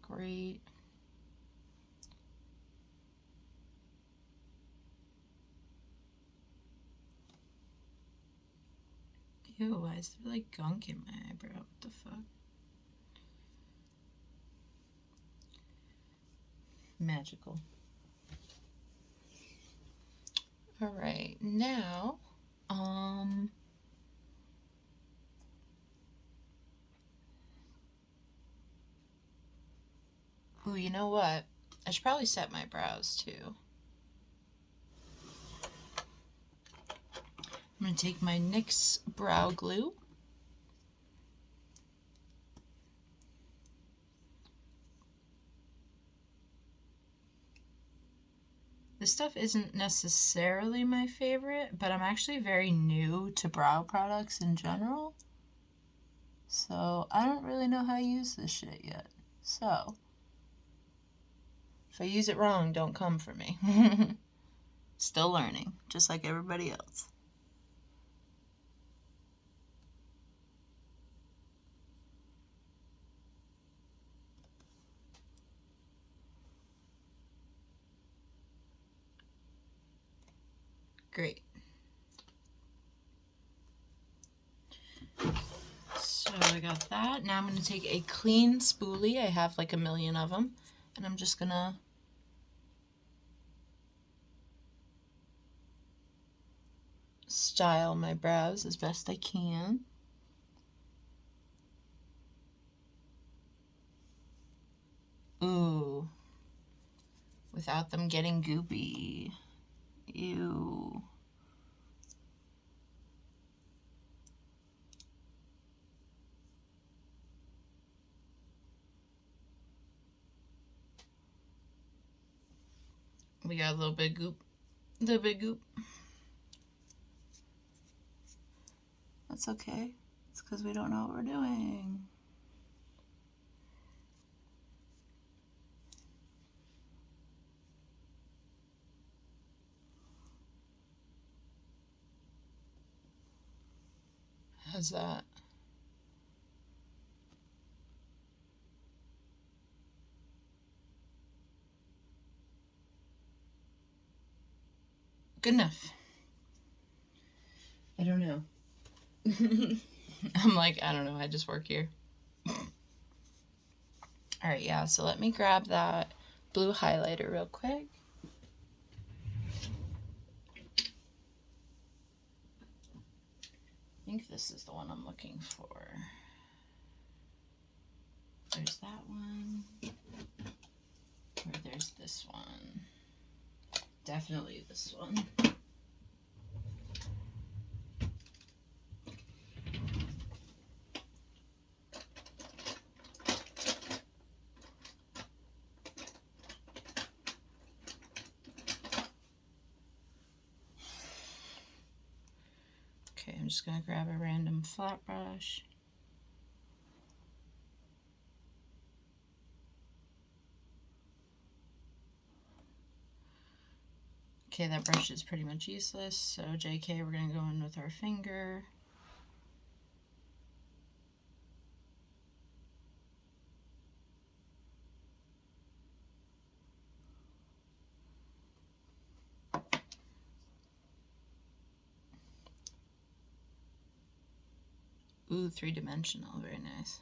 Great. Ew, why is there like gunk in my eyebrow? What the fuck? Magical. Alright, now, ooh, you know what? I should probably set my brows too. I'm going to take my NYX brow glue. This stuff isn't necessarily my favorite, but I'm actually very new to brow products in general. So I don't really know how to use this shit yet. So if I use it wrong, don't come for me. Still learning, just like everybody else. Great. So I got that. Now I'm going to take a clean spoolie. I have like a million of them. And I'm just going to style my brows as best I can. Ooh. Without them getting goopy. Ew. We got a little bit of goop. A little bit of goop. That's okay. It's because we don't know what we're doing. How's that? Good enough. I don't know. I'm like, I don't know. I just work here. Alright, yeah. So let me grab that blue highlighter real quick. I think this is the one I'm looking for. There's that one. Or there's this one. Definitely this one. Okay, I'm just going to grab a random flat brush. Okay, that brush is pretty much useless, so JK, we're going to go in with our finger. Ooh, three-dimensional, very nice.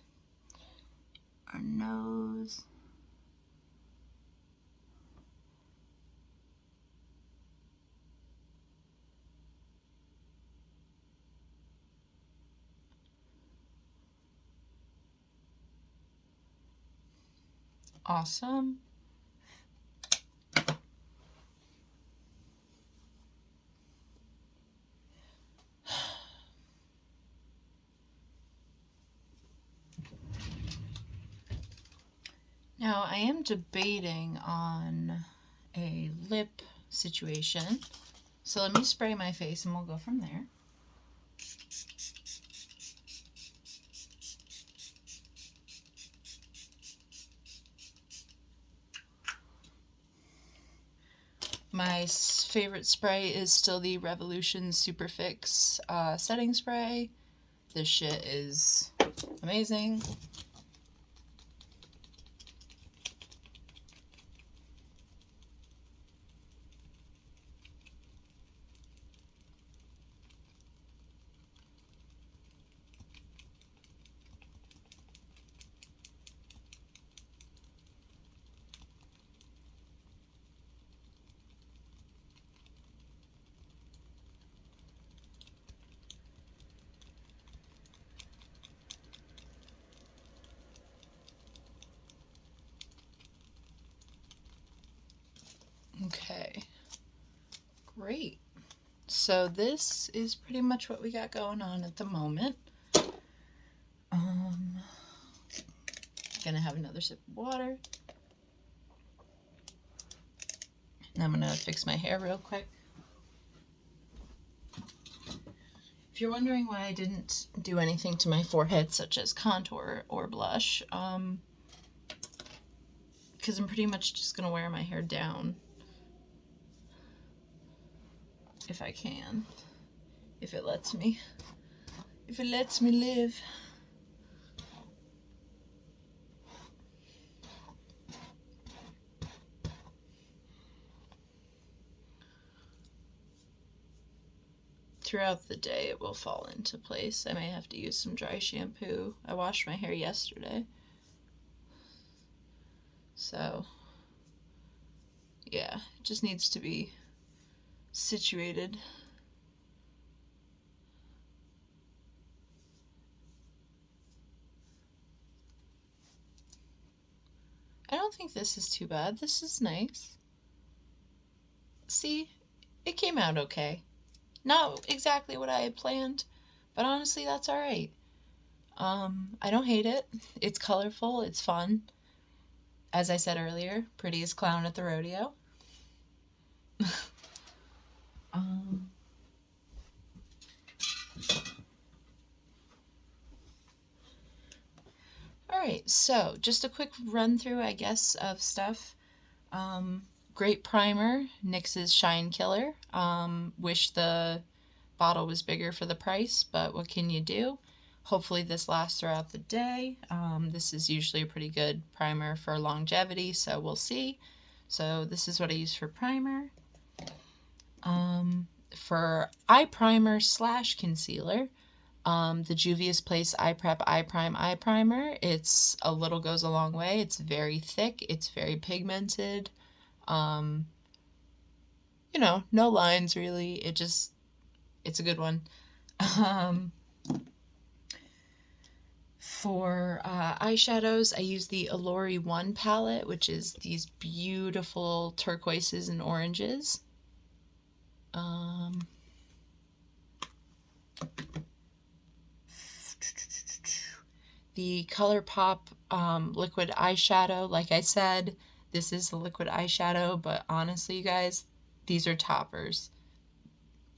Our nose. Awesome. Now, I am debating on a lip situation. So let me spray my face and we'll go from there. My favorite spray is still the Revolution Superfix setting spray. This shit is amazing. Okay, great. So this is pretty much what we got going on at the moment. Gonna have another sip of water. And I'm gonna fix my hair real quick. If you're wondering why I didn't do anything to my forehead, such as contour or blush, because I'm pretty much just gonna wear my hair down if I can, if it lets me live. Throughout the day it will fall into place. I may have to use some dry shampoo. I washed my hair yesterday. So, yeah, it just needs to be situated. I don't think this is too bad. This is nice. See, it came out okay. Not exactly what I had planned, but honestly, that's alright. I don't hate it. It's colorful, it's fun. As I said earlier, prettiest clown at the rodeo. Alright, so just a quick run through, I guess, of stuff. Great primer, NYX's Shine Killer. Wish the bottle was bigger for the price, but what can you do? Hopefully this lasts throughout the day. This is usually a pretty good primer for longevity, so we'll see. So this is what I use for primer. For eye primer / concealer, the Juvia's Place Eye Prep Eye Prime Eye Primer. It's a little goes a long way. It's very thick. It's very pigmented. You know, no lines really. It's a good one. For eyeshadows, I use the Allure 1 palette, which is these beautiful turquoises and oranges. The ColourPop liquid eyeshadow, like I said, this is a liquid eyeshadow, but honestly, you guys, these are toppers.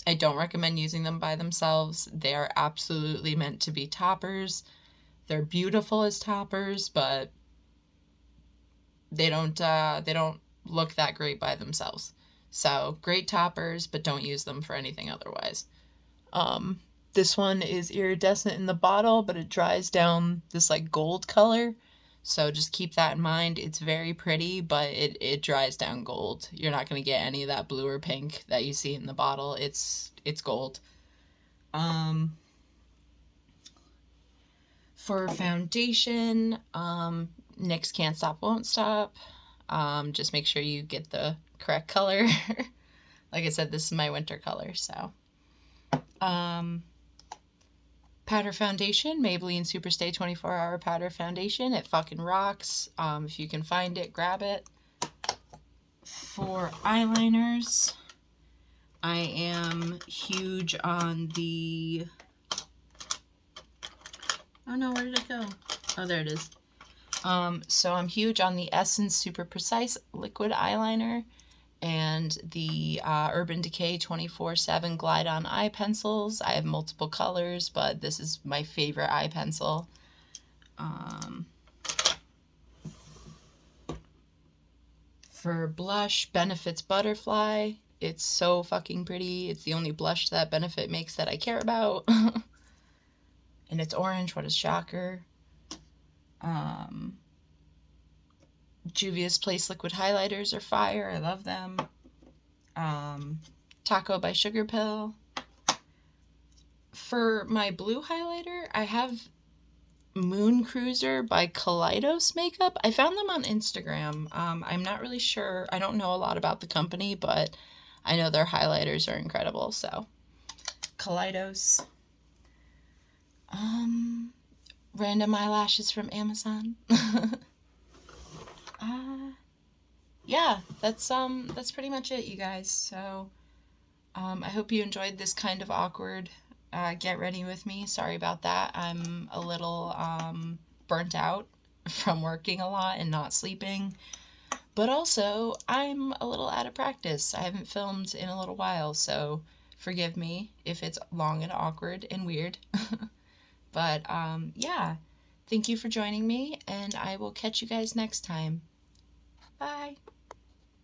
I don't recommend using them by themselves. They are absolutely meant to be toppers. They're beautiful as toppers, but they don't look that great by themselves. So great toppers, but don't use them for anything otherwise. This one is iridescent in the bottle, but it dries down this like gold color. So just keep that in mind. It's very pretty, but it dries down gold. You're not going to get any of that blue or pink that you see in the bottle. It's gold. For foundation, NYX Can't Stop Won't Stop. Just make sure you get the correct color. Like I said, this is my winter color, so. Powder foundation, Maybelline Superstay 24-Hour Powder Foundation. It fucking rocks. If you can find it, grab it. For eyeliners, I am huge on the... Oh no, where did it go? Oh, there it is. So I'm huge on the Essence Super Precise Liquid Eyeliner. and the Urban Decay 24/7 Glide On eye pencils. I have multiple colors, but this is my favorite eye pencil. For blush, Benefit's Butterfly. It's so fucking pretty. It's the only blush that Benefit makes that I care about. And it's orange. What a shocker. Juvia's Place liquid highlighters are fire. I love them. Taco by Sugar Pill. For my blue highlighter, I have Moon Cruiser by Kaleidos Makeup. I found them on Instagram. I'm not really sure. I don't know a lot about the company, but I know their highlighters are incredible. So, Kaleidos. Random eyelashes from Amazon. Yeah, that's pretty much it, you guys. So, I hope you enjoyed this kind of awkward get ready with me. Sorry about that. I'm a little burnt out from working a lot and not sleeping. But also, I'm a little out of practice. I haven't filmed in a little while, so forgive me if it's long and awkward and weird. But yeah, thank you for joining me, and I will catch you guys next time. Bye.